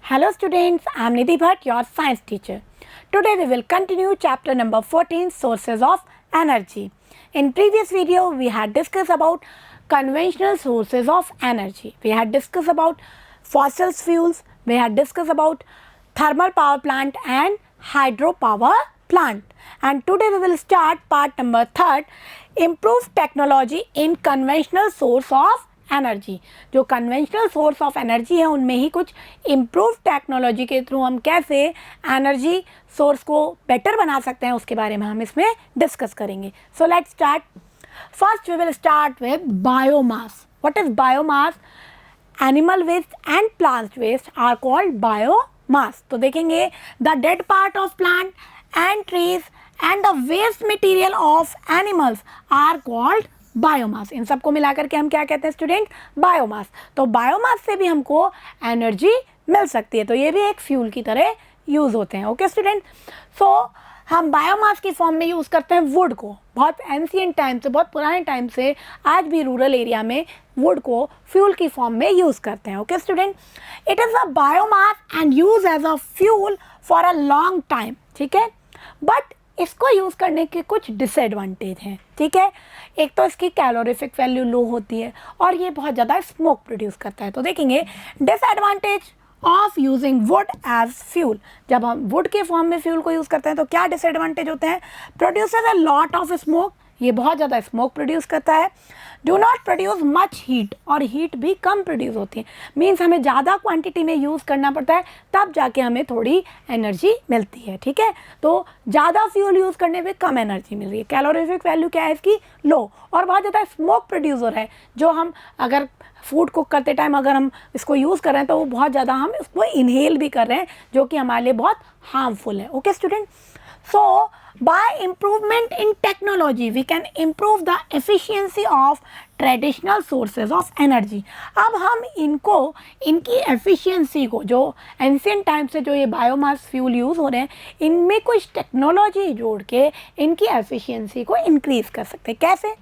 Hello students, I am Nidhi Bhatt, your science teacher. Today we will continue chapter number 14, sources of energy. In previous video we had discussed about conventional sources of energy. We had discussed about fossil fuels, we had discussed about thermal power plant and hydropower plant. And today we will start part number 3, improved technology in conventional source of energy. जो conventional source of energy है उनमें ही कुछ improve technology के through हम कैसे energy source को better बना सकते हैं उसके बारे में हम इसमें डिस्कस करेंगे. So let's start. First we will start with biomass. What is biomass? Animal waste and plant waste are called biomass. तो देखेंगे the dead part of plant and trees and the waste material of animals are called biomass. इन सबको मिलाकर के हम क्या कहते हैं स्टूडेंट? बायोमास. तो बायोमास से भी हमको एनर्जी मिल सकती है, तो ये भी एक फ्यूल की तरह यूज़ होते हैं. Okay student. सो हम बायोमास की फॉर्म में यूज़ करते हैं वुड को. बहुत एंशिएंट टाइम से, बहुत पुराने टाइम से आज भी रूरल एरिया में वुड को फ्यूल की फॉर्म में यूज़ करते हैं. Okay student. It is a biomass and use as a fuel for a long time. ठीक है. बट इसको यूज़ करने के कुछ डिसएडवांटेज हैं. ठीक है. एक तो इसकी कैलोरीफिक वैल्यू लो होती है और ये बहुत ज़्यादा स्मोक प्रोड्यूस करता है. तो देखेंगे disadvantage of using wood as fuel. जब हम वुड के फॉर्म में फ्यूल को यूज़ करते हैं तो क्या डिसएडवांटेज होते हैं? Produces a lot of smoke. ये बहुत ज़्यादा स्मोक प्रोड्यूस करता है. Do not produce much heat, और हीट भी कम प्रोड्यूस होती है. मीन्स हमें ज़्यादा क्वांटिटी में यूज़ करना पड़ता है तब जाके हमें थोड़ी एनर्जी मिलती है. ठीक है. तो ज़्यादा फ्यूल यूज़ करने पे कम एनर्जी मिल रही है. कैलोरीफिक वैल्यू क्या है इसकी? लो. और बहुत ज़्यादा स्मोक प्रोड्यूस हो रहा है. जो हम अगर फूड कुक करते टाइम अगर हम इसको यूज़ कर रहे हैं तो वो बहुत ज़्यादा हम इसको इनहेल भी कर रहे हैं जो कि हमारे लिए बहुत हार्मफुल है. Okay student. So by improvement in technology we can improve the efficiency of traditional sources of energy. अब हम इनको इनकी एफिशिएंसी को, जो एंशिएंट टाइम से जो ये बायोमास फ्यूल यूज़ हो रहे हैं, इनमें कुछ टेक्नोलॉजी जोड़ के इनकी एफिशिएंसी को इंक्रीज़ कर सकते हैं. कैसे?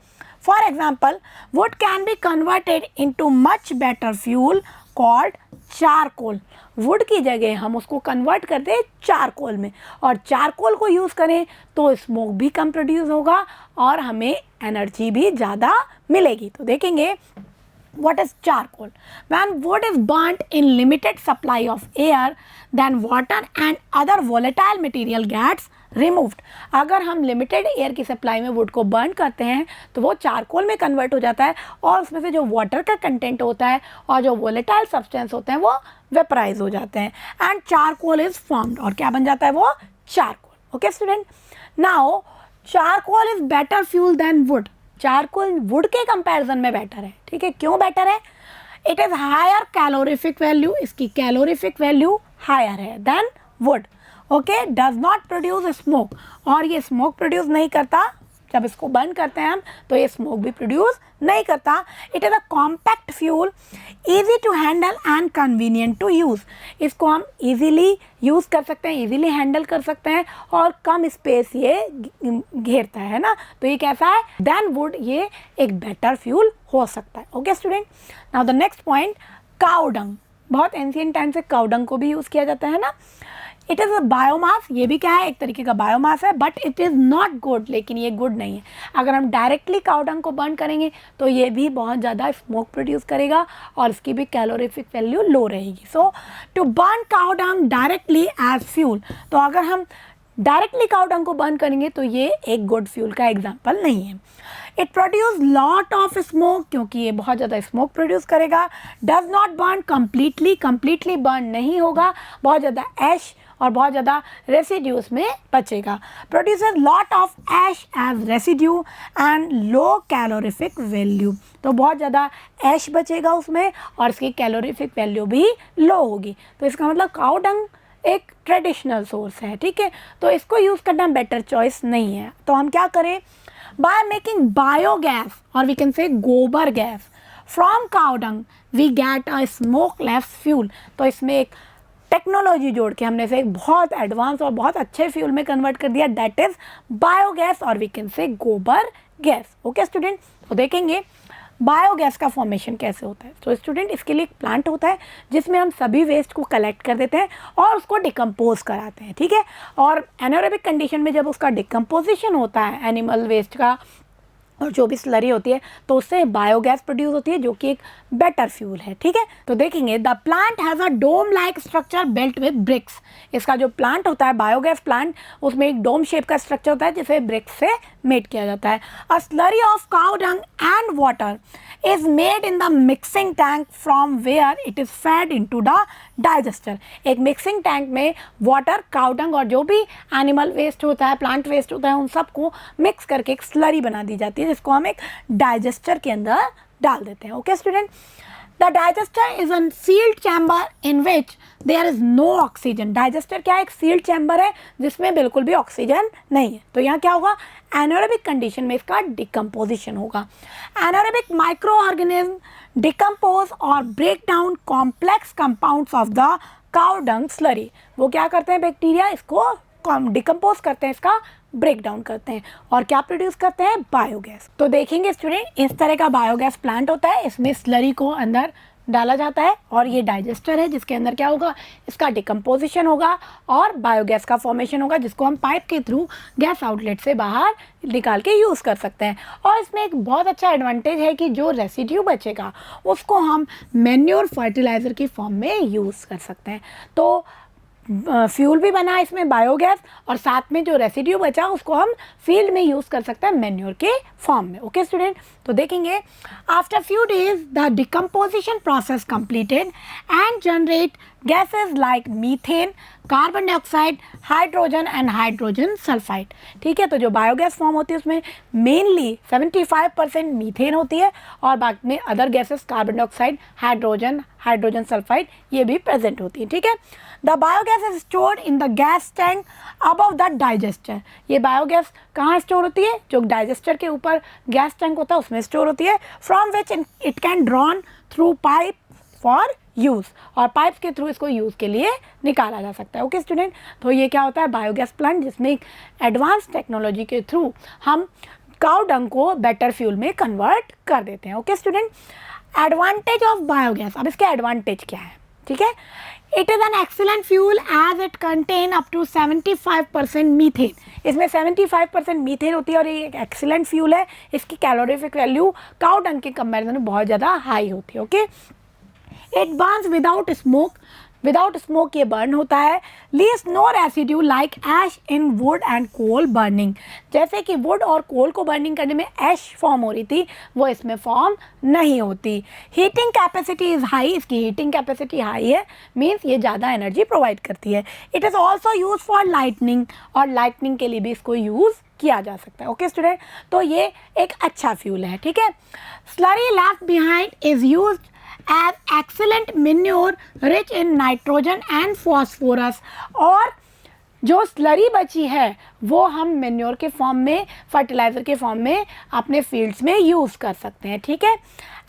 For example wood can be converted into much better fuel called charcoal. Would की जगह हम उसको कन्वर्ट कर दें चारकोल में, और चारकोल को यूज़ करें तो स्मोक भी कम प्रोड्यूस होगा और हमें एनर्जी भी ज़्यादा मिलेगी. तो देखेंगे what is charcoal. When wood is burnt in limited supply of air, then water and other volatile material gets removed. अगर हम लिमिटेड एयर की सप्लाई में वुड को बर्न करते हैं तो वो चारकोल में कन्वर्ट हो जाता है और उसमें से जो वाटर का कंटेंट होता है और जो वोलेटाइल सब्सटेंस होते हैं वो वेपराइज हो जाते हैं एंड चारकोल इज फॉर्म्ड. और क्या बन जाता है? वो charcoal. Okay student. Now charcoal is better fuel than wood. Charcoal wood के कंपैरिजन में बेटर है. ठीक है. क्यों बेटर है? It is higher calorific value. इसकी कैलोरीफिक वैल्यू हायर है than wood. Okay. Does not produce smoke, और ये स्मोक प्रोड्यूस नहीं करता. जब इसको बर्न करते हैं हम तो ये स्मोक भी प्रोड्यूस नहीं करता. It is a compact fuel, easy to handle and convenient to use. इसको हम ईजीली यूज़ कर सकते हैं, ईजीली हैंडल कर सकते हैं और कम स्पेस ये घेरता है ना. तो ये कैसा है? देन वुड ये एक बेटर फ्यूल हो सकता है. Okay student. Now the next point, cow dung. बहुत एंशिएंट टाइम से काऊ डंग को भी यूज़ किया जाता है ना. It is a biomass. ये भी क्या है? एक तरीके का बायोमास है, but it is not good. लेकिन ये गुड नहीं है. अगर हम डायरेक्टली काऊ डंग को बर्न करेंगे तो ये भी बहुत ज़्यादा स्मोक प्रोड्यूस करेगा और इसकी भी कैलोरीफिक वैल्यू लो रहेगी. So to burn cow dung directly as fuel, तो अगर हम डायरेक्टली काऊ डंग को बर्न करेंगे तो ये एक गुड फ्यूल का एग्जाम्पल नहीं है. It produce lot of smoke, क्योंकि ये बहुत ज़्यादा स्मोक प्रोड्यूस करेगा. Does not burn completely burn नहीं होगा. बहुत ज़्यादा ऐश और बहुत ज़्यादा रेसिड्यूज में बचेगा. Producer lot of ash as residue and low calorific value. तो बहुत ज़्यादा ऐश बचेगा उसमें और इसकी कैलोरीफिक वैल्यू भी लो होगी. तो इसका मतलब काऊ डंग एक ट्रेडिशनल सोर्स है. ठीक है. तो इसको यूज़ करना बेटर चॉइस नहीं है. तो हम क्या करें? बाय मेकिंग बायोगैस, और वी कैन से गोबर gas, from cow dung we get a smokeless fuel. तो इसमें एक टेक्नोलॉजी जोड़ के हमने इसे एक बहुत एडवांस और बहुत अच्छे फ्यूल में कन्वर्ट कर दिया. दैट इज़ बायोगैस, और वी कैन से गोबर गैस. Okay student. तो देखेंगे बायोगैस का फॉर्मेशन कैसे होता है। तो स्टूडेंट इसके लिए एक प्लांट होता है जिसमें हम सभी वेस्ट को कलेक्ट कर देते हैं और उसको डिकम्पोज कराते हैं, ठीक है। और एनारोबिक कंडीशन में जब उसका डिकम्पोजिशन होता है एनिमल वेस्ट का और जो भी स्लरी होती है तो उससे बायोगैस प्रोड्यूस होती है जो कि एक बेटर फ्यूल है, ठीक है। तो देखेंगे the plant has a dome like structure built with bricks. इसका जो प्लांट होता है बायोगैस प्लांट, उसमें एक डोम शेप का स्ट्रक्चर होता है जिसे ब्रिक्स से मेड किया जाता है। A slurry of cow dung and water is made in the mixing tank from where it is fed into the digester. एक मिक्सिंग टैंक में वाटर, काउ डंग और जो भी एनिमल वेस्ट होता है, प्लांट वेस्ट होता है, उन सबको मिक्स करके एक स्लरी बना दी जाती है जिसको हम एक डाइजेस्टर के अंदर डाल देते हैं। Okay student, the digester is a sealed chamber in which there is no oxygen. Digester क्या है? एक सील्ड चैम्बर है जिसमें बिल्कुल भी ऑक्सीजन नहीं है। तो यहाँ क्या होगा? एनारोबिक कंडीशन में इसका डिकम्पोजिशन होगा। एनारोबिक माइक्रो ऑर्गेनिज्म डिकम्पोज और break down complex compounds of the cow dung slurry. वो क्या करते हैं? बैक्टीरिया इसको डिकम्पोज करते हैं, इसका ब्रेक डाउन करते हैं और क्या प्रोड्यूस करते हैं? बायोगैस। तो देखेंगे स्टूडेंट, इस तरह का बायोगैस प्लांट होता है, इसमें स्लरी को अंदर डाला जाता है और ये डाइजेस्टर है जिसके अंदर क्या होगा? इसका डिकम्पोजिशन होगा और बायोगैस का फॉर्मेशन होगा जिसको हम पाइप के थ्रू गैस आउटलेट से बाहर निकाल के यूज़ कर सकते हैं। और इसमें एक बहुत अच्छा एडवांटेज है कि जो रेसिड्यू बचेगा उसको हम मैन्योर फर्टिलाइज़र की फॉर्म में यूज़ कर सकते हैं। तो फ्यूल भी बना इसमें बायोगैस और साथ में जो रेसिड्यू बचा उसको हम फील्ड में यूज़ कर सकते हैं मैन्योर के फॉर्म में। ओके स्टूडेंट, तो देखेंगे after few days the decomposition process completed and generate gases like methane, carbon dioxide, hydrogen and hydrogen sulphide. ठीक है, तो जो बायोगैस फॉर्म होती है उसमें मेनली 75% मीथेन होती है और बाकी में other gases carbon dioxide, hydrogen, hydrogen sulphide ये भी प्रेजेंट होती है। ठीक है, the biogas is stored in the gas tank above the digester. ये बायोगैस कहाँ स्टोर होती है? जो डाइजेस्टर के ऊपर गैस टैंक होता है उसमें स्टोर होती है। From which it can drawn through pipe for use, और पाइप्स के थ्रू इसको यूज़ के लिए निकाला जा सकता है। ओके स्टूडेंट, तो ये क्या होता है? बायोगैस प्लांट जिसमें एक एडवांस टेक्नोलॉजी के थ्रू हम काउ डंग को बेटर फ्यूल में कन्वर्ट कर देते हैं। Okay student, advantage of biogas. अब इसके एडवांटेज क्या है? ठीक है, it is an excellent fuel as it contain up to 75% methane. इसमें 75% मीथेन होती है और ये एक एक्सीलेंट फ्यूल है। इसकी कैलोरीफिक वैल्यू काउ डंग के कंपैरिजन में बहुत ज़्यादा हाई होती है। Okay, it burns without smoke. Without smoke ये बर्न होता है। Leaves no residue like ash in wood and coal burning. जैसे कि वुड और कोल को बर्निंग करने में ऐश फॉर्म हो रही थी, वो इसमें फॉर्म नहीं होती। Heating capacity is high. इसकी हीटिंग कैपेसिटी हाई है, मीन्स ये ज़्यादा एनर्जी प्रोवाइड करती है। It is also use for lightning, और लाइटनिंग के लिए भी इसको यूज़ किया जा सकता है। ओके स्टूडेंट, तो ये एक अच्छा फ्यूल है। ठीक है, slurry left behind is use as excellent manure rich in nitrogen and phosphorus। और जो स्लरी बची है वो हम मैन्योर के फॉर्म में, फर्टिलाइज़र के फॉर्म में अपने फील्ड्स में यूज़ कर सकते हैं। ठीक है,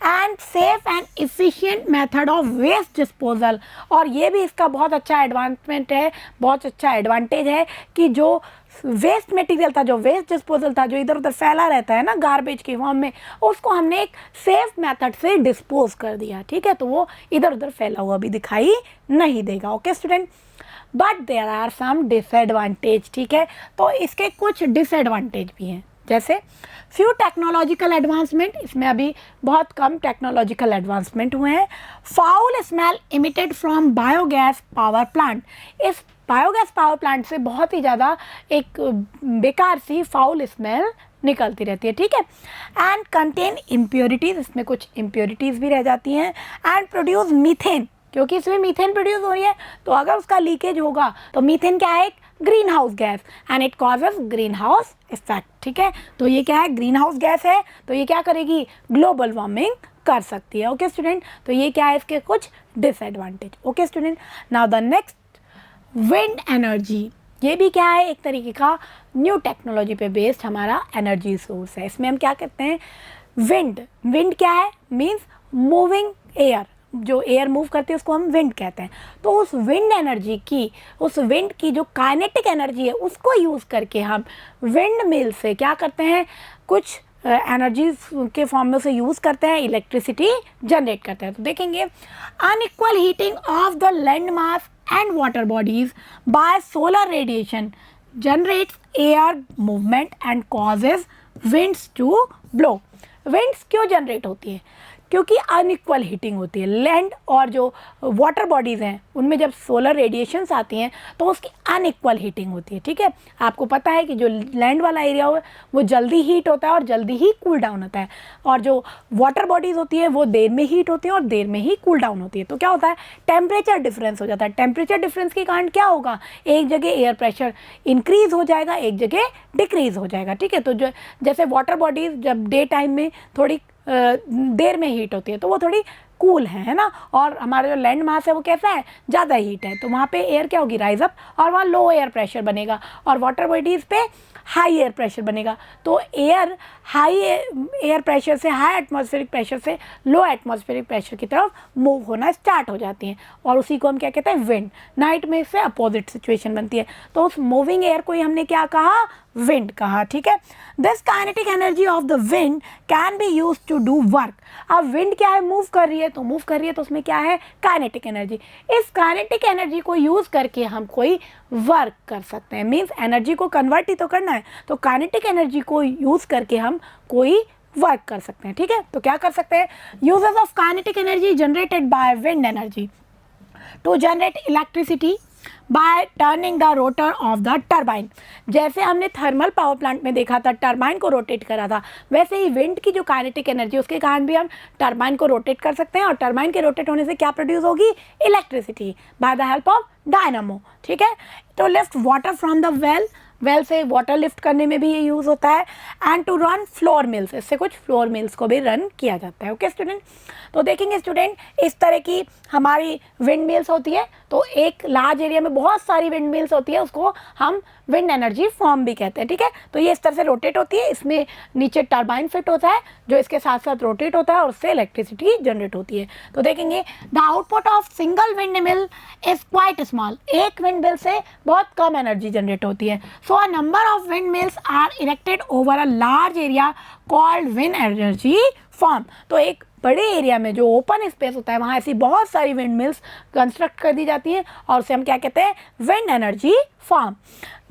and safe and efficient method of waste disposal. और ये भी इसका बहुत अच्छा एडवांसमेंट है, बहुत अच्छा एडवांटेज है कि जो वेस्ट मटेरियल था, जो वेस्ट डिस्पोजल था, जो इधर उधर फैला रहता है ना गार्बेज के फॉर्म में, उसको हमने एक सेफ मेथड से डिस्पोज कर दिया। ठीक है, तो वो इधर उधर फैला हुआ भी दिखाई नहीं देगा। Okay student, but there are some disadvantage. ठीक है, तो इसके कुछ डिसएडवांटेज भी हैं, जैसे फ्यू टेक्नोलॉजिकल एडवांसमेंट। इसमें अभी बहुत कम टेक्नोलॉजिकल एडवांसमेंट हुए हैं। Foul smell emitted from biogas power plant. इस बायोगैस पावर प्लांट से बहुत ही ज़्यादा एक बेकार सी फाउल स्मेल निकलती रहती है। ठीक है, एंड कंटेन इम्प्योरिटीज़। इसमें कुछ इम्प्योरिटीज़ भी रह जाती हैं। एंड प्रोड्यूस मीथेन, क्योंकि इसमें मीथेन प्रोड्यूस हो रही है, तो अगर उसका लीकेज होगा तो मीथेन क्या है? एक green house gas, and it causes green house effect. ठीक है, तो ये क्या है? ग्रीन हाउस गैस है, तो ये क्या करेगी? ग्लोबल वार्मिंग कर सकती है। ओके स्टूडेंट, तो ये क्या है? इसके कुछ disadvantage. Okay student, now the next, wind energy. ये भी क्या है? एक तरीके का न्यू टेक्नोलॉजी पे बेस्ड हमारा एनर्जी सोर्स है। इसमें हम क्या करते हैं? विंड। विंड क्या है? Means moving air. जो एयर मूव करती है उसको हम विंड कहते हैं। तो उस विंड एनर्जी की, उस विंड की जो काइनेटिक एनर्जी है उसको यूज़ करके हम विंड मिल से क्या करते हैं? कुछ एनर्जी के फॉर्म में उसे यूज़ करते हैं, इलेक्ट्रिसिटी जनरेट करते हैं। तो देखेंगे unequal heating of the land mass and water bodies by solar radiation generates air movement and causes winds to blow. Winds क्यों जनरेट होती है? क्योंकि अनइक्वल हीटिंग होती है। लैंड और जो वाटर बॉडीज़ हैं उनमें जब सोलर रेडिएशंस आती हैं तो उसकी अनइक्वल हीटिंग होती है, ठीक है। आपको पता है कि जो लैंड वाला एरिया हो वो जल्दी हीट होता है और जल्दी ही कूल डाउन होता है, और जो वाटर बॉडीज़ होती है वो देर में हीट होती हैं और देर में ही कूल डाउन होती है। तो क्या होता है, टेम्परेचर डिफरेंस हो जाता है। टेम्परेचर डिफरेंस के कारण क्या होगा, एक जगह एयर प्रेशर इंक्रीज़ हो जाएगा, एक जगह डिक्रीज़ हो जाएगा, ठीक है। तो जो जैसे वाटर बॉडीज़ जब डे टाइम में थोड़ी देर में हीट होती है तो वो थोड़ी कूल है ना, और हमारा जो लैंड मास है वो कैसा है, ज़्यादा हीट है, तो वहाँ पे एयर क्या होगी, राइज अप, और वहाँ लो एयर प्रेशर बनेगा, और वाटर बॉडीज़ पे हाई एयर प्रेशर बनेगा। तो एयर हाई एयर प्रेशर से, हाई एटमॉस्फेरिक प्रेशर से लो एटमॉस्फेरिक प्रेशर की तरफ मूव होना स्टार्ट हो जाती हैं, और उसी को हम क्या कहते हैं, विंड। नाइट में इससे अपोजिट सिचुएशन बनती है, तो उस मूविंग एयर को ही हमने क्या कहा, विंड कहा, ठीक है। This kinetic energy of the wind can be use to do work. अब विंड क्या है, मूव कर रही है, तो मूव कर रही है तो उसमें क्या है, काइनेटिक एनर्जी। इस काइनेटिक एनर्जी को यूज़ करके हम कोई वर्क कर सकते हैं, मीन्स एनर्जी को कन्वर्ट ही तो करना है, तो काइनेटिक एनर्जी को यूज़ करके हम कोई वर्क कर सकते हैं, ठीक है। तो क्या कर सकते हैं, uses of kinetic energy generated by wind energy to generate electricity by turning the rotor of the turbine. जैसे हमने थर्मल पावर प्लांट में देखा था, टर्बाइन को रोटेट करा था, वैसे ही विंड की जो काइनेटिक एनर्जी उसके कारण भी हम टर्बाइन को रोटेट कर सकते हैं, और टर्बाइन के रोटेट होने से क्या प्रोड्यूस होगी, electricity by the help of dynamo, ठीक है। तो lift water from the well से वाटर लिफ्ट करने में भी ये यूज़ होता है, and to run flour mills, इससे कुछ फ्लोर मिल्स को भी रन किया जाता है, ओके स्टूडेंट। तो देखेंगे स्टूडेंट, इस तरह की हमारी विंड मिल्स होती है, तो एक लार्ज एरिया में बहुत सारी विंड मिल्स होती है, उसको हम विंड एनर्जी फॉर्म भी कहते हैं, ठीक है। तो ये इस तरह से रोटेट होती है, इसमें नीचे टर्बाइन फिट होता है जो इसके साथ साथ रोटेट होता है, और उससे इलेक्ट्रिसिटी जनरेट होती है। तो देखेंगे the output of single wind mill is quite small. एक विंड मिल से बहुत कम एनर्जी जनरेट होती है। So a number of wind mills are erected over a large area called wind energy farm. तो एक बड़े एरिया में जो ओपन स्पेस होता है वहाँ ऐसी बहुत सारी विंड मिल्स कंस्ट्रक्ट कर दी जाती हैं, और उसे हम क्या कहते हैं, wind energy farm.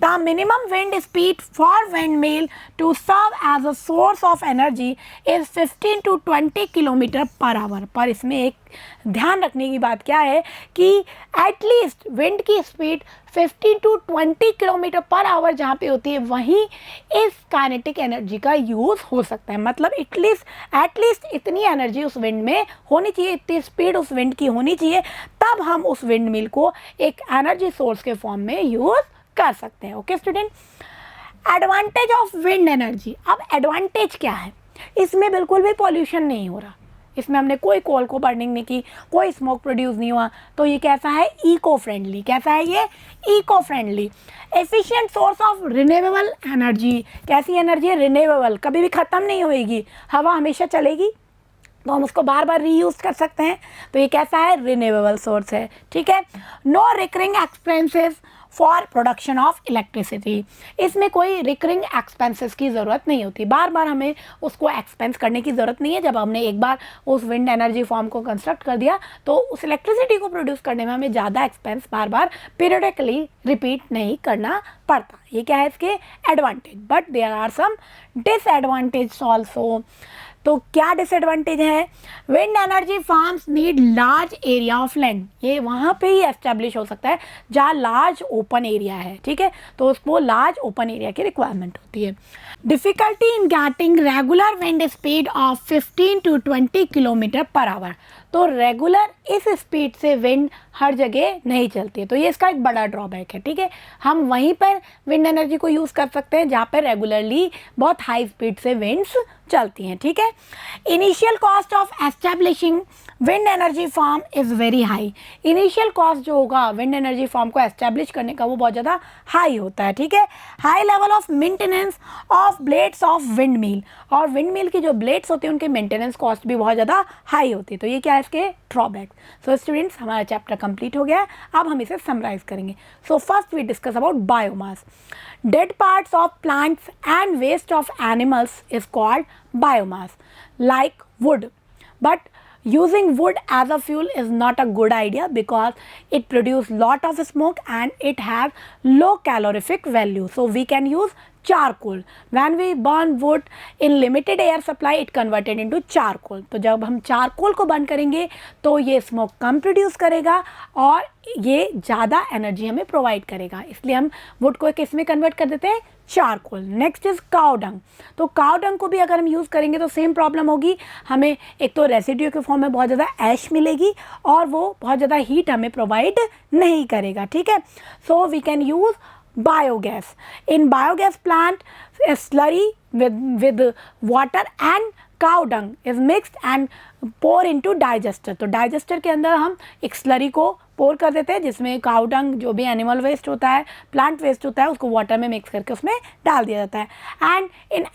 The minimum wind speed for wind mill to serve as a source of energy is 15 to 20 kilometre per hour. पर इसमें एक ध्यान रखने की बात क्या है कि एटलीस्ट विंड की speed 15 to 20 kilometre per our जहाँ पे होती है वहीं इस काइनेटिक एनर्जी का यूज़ हो सकता है। मतलब एटलीस्ट इतनी एनर्जी उस विंड में होनी चाहिए, इतनी स्पीड उस विंड की होनी चाहिए, तब हम उस विंड मिल को एक एनर्जी सोर्स के फॉर्म में यूज़ कर सकते हैं, okay student. Advantage of wind energy. अब एडवांटेज क्या है, इसमें बिल्कुल भी पॉल्यूशन नहीं हो रहा, इसमें हमने कोई कोल को बर्निंग नहीं की, कोई स्मोक प्रोड्यूस नहीं हुआ, तो ये कैसा है, इको फ्रेंडली। कैसा है ये, eco friendly. Efficient source of renewable energy. कैसी एनर्जी है, रिन्यूएबल, कभी भी ख़त्म नहीं होएगी, हवा हमेशा चलेगी, तो हम उसको बार बार रीयूज़ कर सकते हैं, तो ये कैसा है, रिन्यूएबल सोर्स है, ठीक है। No recurring expenses for production of electricity. इसमें कोई रिकरिंग एक्सपेंसेस की ज़रूरत नहीं होती, बार बार हमें उसको एक्सपेंस करने की ज़रूरत नहीं है। जब हमने एक बार उस विंड एनर्जी फॉर्म को कंस्ट्रक्ट कर दिया तो उस इलेक्ट्रिसिटी को प्रोड्यूस करने में हमें ज़्यादा एक्सपेंस बार बार पीरियडिकली रिपीट नहीं करना पड़ता। ये क्या है इसके advantage, but there are some disadvantage also. तो क्या डिसएडवांटेज है, wind energy farms need large area of land. ये वहाँ पे ही एस्टेब्लिश हो सकता है जहाँ लार्ज ओपन एरिया है, ठीक है, तो उसको लार्ज ओपन एरिया की रिक्वायरमेंट होती है। Difficulty in getting regular wind speed of 15 to 20 kilometre per our. तो रेगुलर इस स्पीड से विंड हर जगह नहीं चलती है, तो ये इसका एक बड़ा ड्रॉबैक है, ठीक है। हम वहीं पर विंड एनर्जी को यूज़ कर सकते हैं जहाँ पर रेगुलरली बहुत हाई स्पीड से विंड्स चलती हैं, ठीक है। Initial cost of establishing wind energy farm is very high. Initial cost जो होगा विंड एनर्जी फार्म को एस्टेब्लिश करने का वो बहुत ज़्यादा हाई होता है, ठीक है। High level of maintenance of blades of wind mill, और विंड मिल की जो ब्लेड्स होती हैं उनके मेंटेनेंस कॉस्ट भी बहुत ज़्यादा हाई होती है। तो ये क्या है इसके ड्रॉबैक्स। सो स्टूडेंट्स, हमारा चैप्टर कंप्लीट हो गया है, अब हम इसे समराइज करेंगे। So first we discuss about biomass. Dead parts of plants and waste of animals is called biomass, like wood. But using wood as a fuel is not a good idea because it produces lot of smoke and it has low calorific value. So we can use charcoal. When we burn wood in limited air supply, it converted into charcoal. तो जब हम charcoal को burn करेंगे तो ये smoke कम produce करेगा और ये ज़्यादा एनर्जी हमें प्रोवाइड करेगा, इसलिए हम वुड को किस में कन्वर्ट कर देते हैं, charcoal. Next is cow dung. तो काउ डंग को भी अगर हम यूज़ करेंगे तो सेम प्रॉब्लम होगी, हमें एक तो रेसिड्यू के फॉर्म में बहुत ज़्यादा ऐश मिलेगी और वो बहुत ज़्यादा हीट हमें प्रोवाइड नहीं करेगा, ठीक है। So we can use biogas. In biogas plant, a slurry with water and cow dung is mixed and pour into digester. तो डाइजेस्टर के अंदर हम एक स्लरी को पोर कर देते हैं जिसमें काउ डंग जो भी एनिमल वेस्ट होता है, प्लांट वेस्ट होता है, उसको वाटर में मिक्स करके उसमें डाल दिया जाता है। And in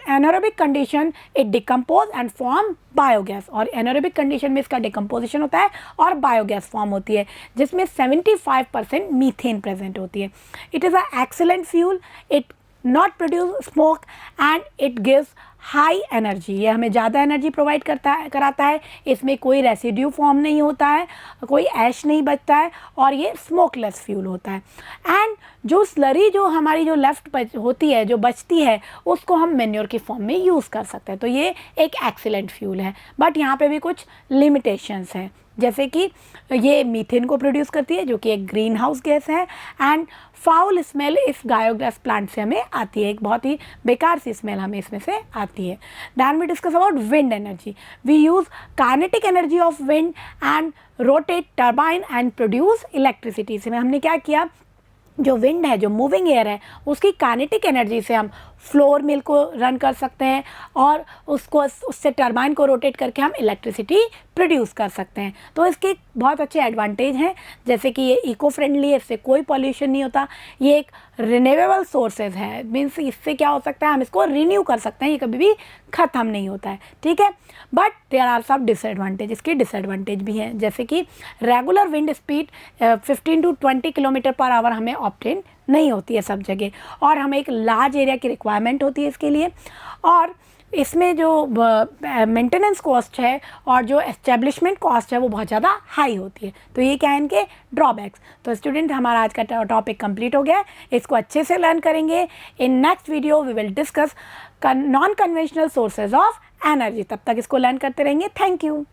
anaerobic condition it decompose and form biogas. और एनारोबिक कंडीशन में इसका डिकम्पोजिशन होता है और बायोगैस फॉर्म होती है जिसमें 75% मीथेन प्रेजेंट होती है। It is a excellent fuel, it not produce smoke and it gives high energy. ये हमें ज़्यादा एनर्जी प्रोवाइड कराता है, इसमें कोई रेसिड्यू फॉर्म नहीं होता है, कोई ऐश नहीं बचता है और ये स्मोकलेस फ्यूल होता है। एंड जो स्लरी जो हमारी जो लेफ्ट होती है, जो बचती है, उसको हम मैन्योर की फॉर्म में यूज़ कर सकते हैं। तो ये एक एक्सीलेंट फ्यूल है, बट यहाँ पे भी कुछ लिमिटेशंस हैं, जैसे कि ये मीथेन को प्रोड्यूस करती है जो कि एक ग्रीन हाउस गैस है। एंड फाउल स्मेल इस बायोगैस प्लांट से हमें आती है, एक बहुत ही बेकार सी स्मेल हमें इसमें से आती है। Then we discuss about wind energy. We use kinetic energy of wind and rotate turbine and produce electricity. इसमें हमने क्या किया, जो विंड है, जो मूविंग एयर है, उसकी काइनेटिक एनर्जी से हम फ्लोर मिल को रन कर सकते हैं और उससे टरबाइन को रोटेट करके हम इलेक्ट्रिसिटी प्रोड्यूस कर सकते हैं। तो इसके बहुत अच्छे एडवांटेज हैं, जैसे कि ये इको फ्रेंडली है, इससे कोई पॉल्यूशन नहीं होता, ये एक रिन्यूएबल सोर्सेज है, मीन्स इससे क्या हो सकता है, हम इसको रिन्यू कर सकते हैं, ये कभी भी ख़त्म नहीं होता है, ठीक है। But there are some disadvantage, इसके डिसएडवांटेज भी हैं, जैसे कि regular wind speed 15 to 20 kilometre per hour हमें ऑब्टेन नहीं होती है सब जगह, और हमें एक लार्ज एरिया की रिक्वायरमेंट होती है इसके लिए। और इसमें जो मेंटेनेंस कॉस्ट है और जो एस्टेब्लिशमेंट कॉस्ट है वो बहुत ज़्यादा हाई होती है। तो ये क्या है इनके ड्रॉबैक्स। तो स्टूडेंट, हमारा आज का टॉपिक कंप्लीट हो गया है, इसको अच्छे से लर्न करेंगे। In next video we will discuss non conventional sources of energy. तब तक इसको लर्न करते रहेंगे। Thank you.